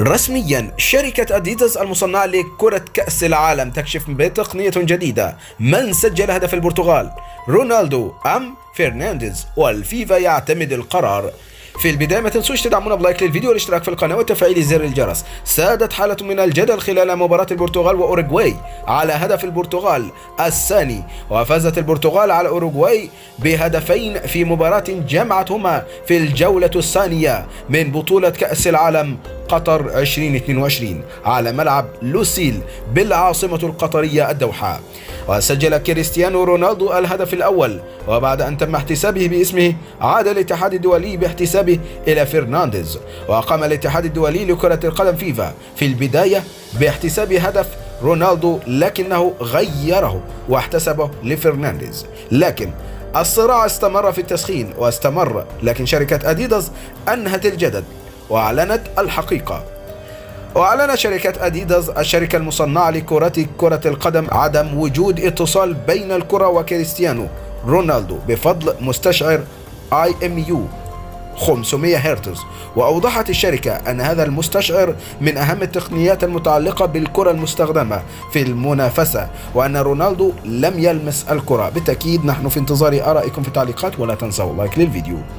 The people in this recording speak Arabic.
رسميا شركة أديداس المصنعة لكرة كأس العالم تكشف بتقنية جديدة: من سجل هدف البرتغال، رونالدو أم فرنانديز؟ والفيفا يعتمد القرار. في البداية ما تنسوش تدعمونا بلايك للفيديو والاشتراك في القناة وتفعيل زر الجرس. سادت حالة من الجدل خلال مباراة البرتغال وأوروغواي على هدف البرتغال الثاني، وفازت البرتغال على أوروغواي بهدفين في مباراة جمعتهما في الجولة الثانية من بطولة كأس العالم قطر 2022 على ملعب لوسيل بالعاصمة القطرية الدوحة. وسجل كريستيانو رونالدو الهدف الأول، وبعد أن تم احتسابه باسمه عاد الاتحاد الدولي باحتسابه إلى فرنانديز. وقام الاتحاد الدولي لكرة القدم فيفا في البداية باحتساب هدف رونالدو، لكنه غيره واحتسبه لفرنانديز. لكن الصراع استمر في التسخين واستمر، لكن شركة أديداس أنهت الجدل وأعلنت الحقيقة. وأعلن شركة أديداس الشركة المصنعة كرة القدم عدم وجود اتصال بين الكرة وكريستيانو رونالدو بفضل مستشعر IMU 500 هرتز. وأوضحت الشركة أن هذا المستشعر من أهم التقنيات المتعلقة بالكرة المستخدمة في المنافسة، وأن رونالدو لم يلمس الكرة. بالتأكيد نحن في انتظار آرائكم في التعليقات، ولا تنسوا لايك للفيديو.